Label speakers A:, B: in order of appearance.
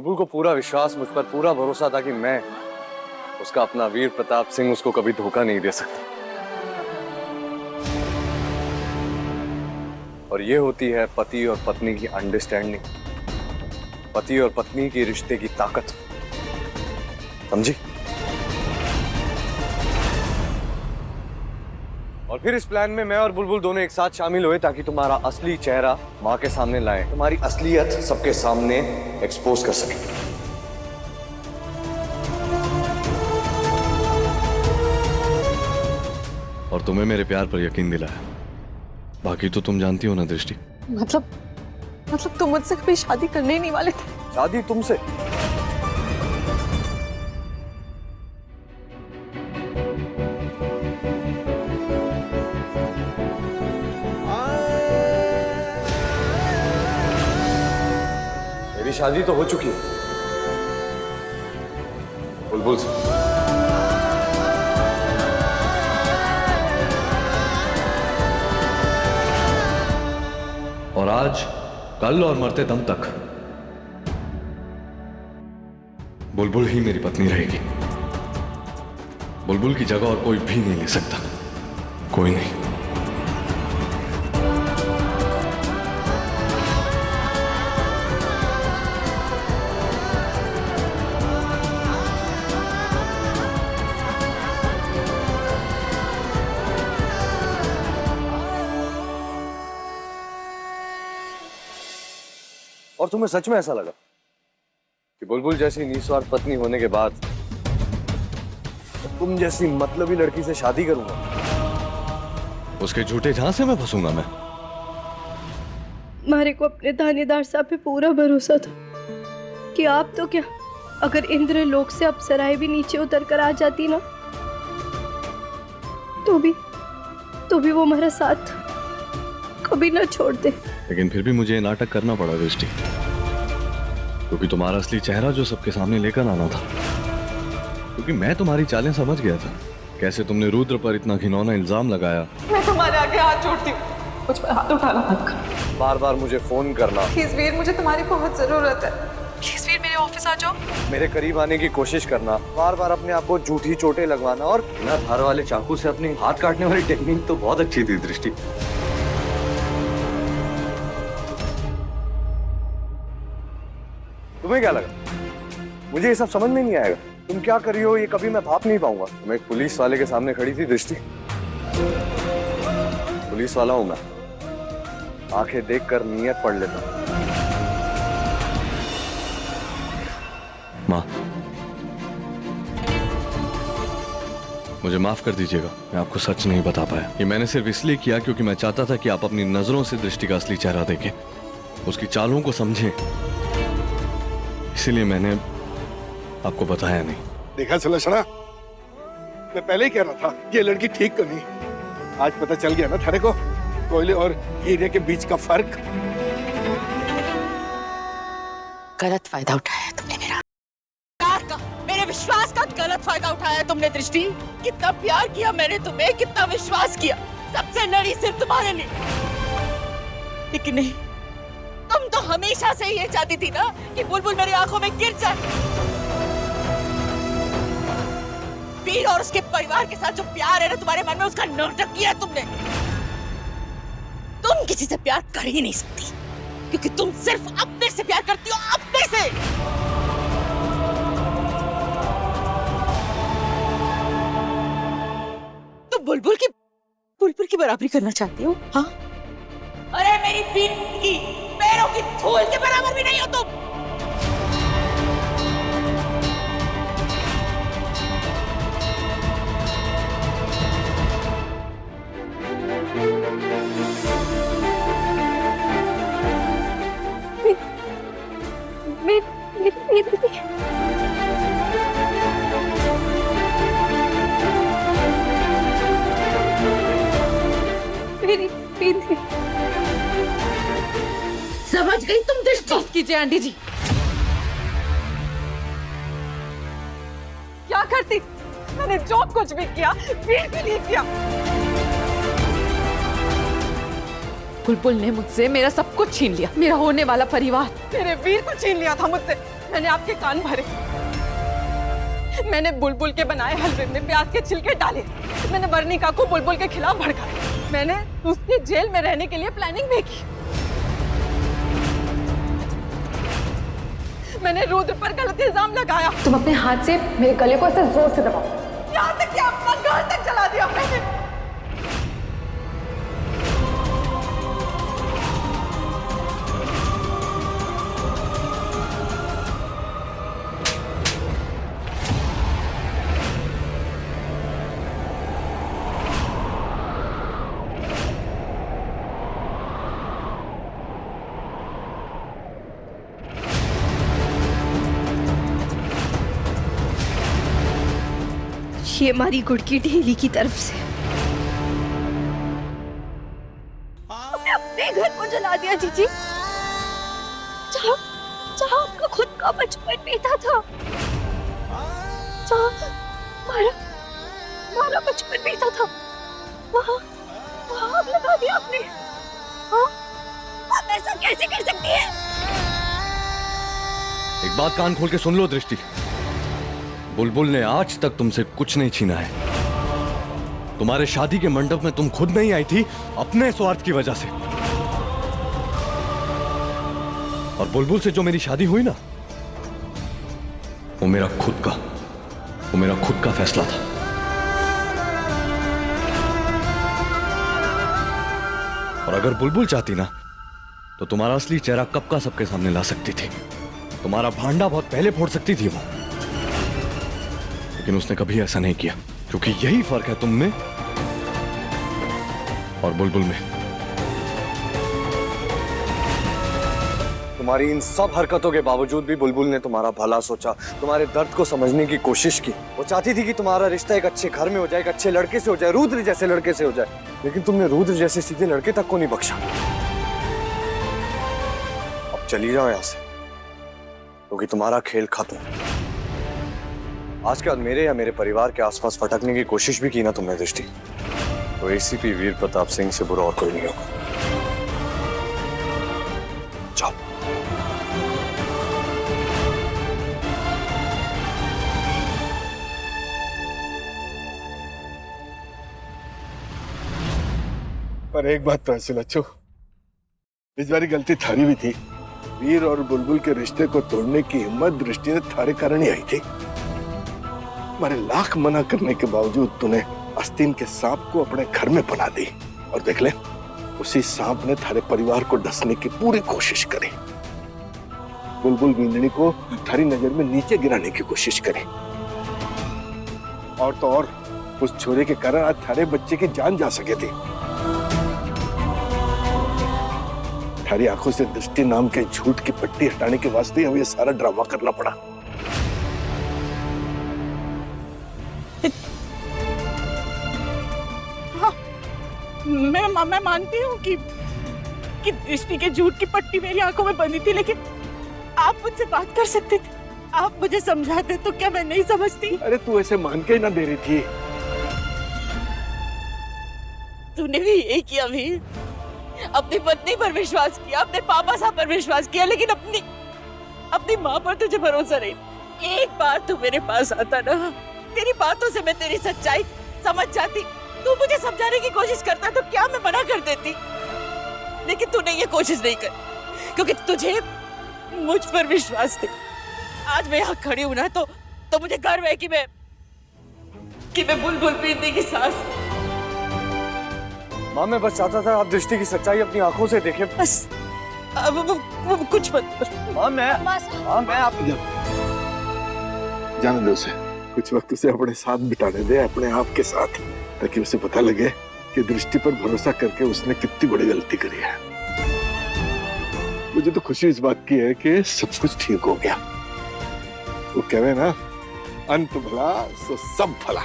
A: बुलबुल को पूरा विश्वास, मुझ पर पूरा भरोसा था कि मैं उसका अपना वीर प्रताप सिंह उसको कभी धोखा नहीं दे सकता। और ये होती है पति और पत्नी की अंडरस्टैंडिंग, पति और पत्नी की रिश्ते की ताकत, समझी? और फिर इस प्लान में मैं और बुलबुल दोनों एक साथ शामिल हुए ताकि तुम्हारा असली चेहरा मां के सामने लाएं, तुम्हारी असलियत सबके सामने एक्सपोज कर सके।
B: और तुम्हें मेरे प्यार पर यकीन दिलाया, बाकी तो तुम जानती हो ना दृष्टि।
C: मतलब तुम मुझसे कभी शादी करने ही नहीं वाले थे?
A: शादी तुमसे? मेरी शादी तो हो चुकी है बुलबुल से।
B: और आज, कल और मरते दम तक बुलबुल ही मेरी पत्नी रहेगी। बुलबुल की जगह और कोई भी नहीं ले सकता, कोई नहीं।
A: और तुम्हें सच में ऐसा लगा कि बुलबुल जैसी निस्वार्थ पत्नी होने के बाद तुम जैसी मतलबी लड़की से शादी करूंगा?
B: उसके झूठे झांसे में फंसूंगा मैं?
D: हमारे को अपने थानेदार साहब पे पूरा भरोसा था कि आप तो क्या, अगर इंद्र लोक से अप्सराएं भी नीचे उतर कर आ जाती ना, तो भी वो हमारा साथ कभी ना छोड़ दे।
B: लेकिन फिर भी मुझे ये नाटक करना पड़ा दृष्टि, क्योंकि तुम्हारा असली चेहरा जो सबके सामने लेकर आना था। क्योंकि मैं तुम्हारी चालें समझ गया था, कैसे तुमने रुद्र पर इतना घिनौना इल्जाम लगाया।
C: मैं तुम्हारे आगे हाथ जोड़ती हूँ, मुझ पर हाथ उठाना मत कर।
A: बार बार मुझे फोन करना।
C: प्लीज वीर, मुझे तुम्हारी बहुत जरूरत है। प्लीज वीर, मेरे ऑफिस आ जाओ।
A: मेरे करीब आने की कोशिश करना, बार बार अपने आप को झूठी चोटें लगवाना, और बिना धार वाले चाकू से अपने हाथ काटने वाली टेक्निक तो बहुत अच्छी थी दृष्टि। तुम्हें क्या लगा मुझे ये सब समझ में नहीं आएगा? तुम क्या कर रही हो ये कभी मैं भाप नहीं पाऊंगा। तुम एक पुलिस वाले के सामने खड़ी थी दृष्टि, पुलिस वाला हूं मैं, आंखें देखकर नियत पढ़ लेता हूं।
B: माँ, मुझे माफ कर दीजिएगा, मैं आपको सच नहीं बता पाया। ये मैंने सिर्फ इसलिए किया क्योंकि मैं चाहता था कि आप अपनी नजरों से दृष्टि का असली चेहरा देखें, उसकी चालों को समझें। इसीलिए मैंने आपको बताया नहीं।
E: देखा सुलक्षणा, मैं पहले ही कह रहा था ये लड़की ठीक तो नहीं। आज पता चल गया ना थारे को कोयले और हीरे के बीच का फर्क।
F: गलत फायदा उठाया है तुमने मेरा प्यार का, मेरे विश्वास का गलत फायदा उठाया है तुमने दृष्टि। कितना प्यार किया मैंने तुम्हें, कितना विश्वास किया, सबसे लड़ी सिर्फ तुम्हारे लिए। लेकिन नहीं, तुम तो हमेशा से ये चाहती थी ना कि बुलबुल मेरी आंखों में गिर जाए। वीर और उसके परिवार के साथ जो प्यार है ना तुम्हारे मन में, उसका नाटक किया तुमने। तुम किसी से प्यार कर ही नहीं सकती, क्योंकि तुम सिर्फ अपने से प्यार करती हो, अपने से। तुम बुलबुल की बराबरी करना चाहती हो? हाँ, अरे मेरी बीवी की पैरों की धूल के बराबर भी नहीं हो तुम।
D: मेरी बेटी
F: समझ गई तुम दृष्टि?
C: माफ कीजिए आंटी जी। क्या करती? मैंने जो कुछ भी किया वीर के लिए किया। बुलबुल ने मुझसे मेरा सब कुछ छीन लिया, मेरा होने वाला परिवार, मेरे वीर को छीन लिया था मुझसे। मैंने आपके कान भरे, मैंने बुलबुल के बनाए हलवे में प्याज के छिलके डाले, मैंने वर्णिका को बुलबुल के खिलाफ भड़काया, मैंने उसके जेल में रहने के लिए प्लानिंग भी की, मैंने रुद्र पर गलत इल्जाम लगाया।
G: तुम अपने हाथ से मेरे गले को ऐसे जोर से दबाओ।
C: यहाँ तक कि अपना घर तक जला दिया मैंने।
D: ये हमारी गुड़ की ढेली की तरफ से हमने अपने घर को जला दिया जीजी, जहाँ जहाँ आपका खुद का बचपन बीता था, जहाँ हमारा बचपन बीता था, वहाँ वहाँ आग लगा दिया आपने। हाँ, आप ऐसा कैसे कर सकती है?
B: एक बात कान खोल के सुन लो दृष्टि, बुलबुल ने आज तक तुमसे कुछ नहीं छीना है। तुम्हारे शादी के मंडप में तुम खुद नहीं आई थी अपने स्वार्थ की वजह से। और बुलबुल से जो मेरी शादी हुई ना, वो मेरा खुद का फैसला था। और अगर बुलबुल चाहती ना तो तुम्हारा असली चेहरा कब का सबके सामने ला सकती थी, तुम्हारा भांडा बहुत पहले फोड़ सकती थी वो, लेकिन उसने कभी ऐसा नहीं किया, क्योंकि यही फर्क है तुम में और बुलबुल में।
A: तुम्हारी इन सब हरकतों के बावजूद भी बुलबुल ने तुम्हारा भला सोचा, तुम्हारे दर्द को समझने की कोशिश की। वो चाहती थी कि तुम्हारा रिश्ता एक अच्छे घर में हो जाए, एक अच्छे लड़के से हो जाए, रुद्र जैसे लड़के से हो जाए, लेकिन तुमने रुद्र जैसे सीधे लड़के तक को नहीं बख्शा। अब चली जाओ यहां से, क्योंकि तुम्हारा खेल खत्म है। आज के बाद मेरे या मेरे परिवार के आसपास फटकने की कोशिश भी की ना तुमने दृष्टि, तो एसीपी वीर प्रताप सिंह से बुरा और कोई नहीं होगा। जाओ।
E: पर एक बात तो ऐसे लच्छो, इस बारी गलती थारी भी थी। वीर और बुलबुल के रिश्ते को तोड़ने की हिम्मत दृष्टि ने थारे कारण ही आई थी। हमारे लाख मना करने के बावजूद तूने आस्तीन के सांप को अपने घर में बना दी, और देख ले उसी सांप ने थारे परिवार को डसने की पूरी कोशिश करी, बुलबुल वींदनी को थारी नजर में नीचे गिराने की कोशिश करी, और तो और उस छोरे के कारण आज थारे बच्चे की जान जा सके थी। थारी आंखों से दृष्टि नाम के झूठ की पट्टी हटाने के वास्ते हमें ये सारा ड्रामा करना पड़ा।
F: मैं मानती हूँ कि दृष्टि के झूठ की पट्टी मेरी आंखों में बंधी थी, लेकिन आप मुझसे बात कर सकते थे, आप मुझे समझाते तो क्या मैं नहीं समझती?
E: अरे तू ऐसे मान के ही ना दे रही थी।
F: तूने भी यही किया वीर, अपनी पत्नी पर विश्वास किया, अपने पापा साहब पर विश्वास किया, लेकिन अपनी माँ पर तुझे भरोसा नहीं। एक बार तू मेरे पास आता ना, तेरी बातों से मैं तेरी सच्चाई समझ जाती, तू मुझे समझाने की कोशिश करता तो क्या मैं मना कर देती, लेकिन तूने ये कोशिश नहीं कर, क्योंकि तुझे मुझ पर विश्वास नहीं। आज मैं यहाँ खड़ी हूँ ना तो मुझे गर्व है कि मैं बुलबुल वींदनी की सास।
A: माँ मैं बस चाहता था आप दृष्टि की सच्चाई अपनी आंखों से देखें।
F: बस अब कुछ मत।
A: माँ मैं आप
E: जाने दो उसे, कुछ वक्त उसे अपने साथ बिताने दे, अपने आप के साथ, ताकि उसे पता लगे कि दृष्टि पर भरोसा करके उसने कितनी बड़ी गलती करी है। मुझे तो खुशी इस बात की है कि सब कुछ ठीक हो गया। वो कह रहे ना, अंत भला सो सब भला।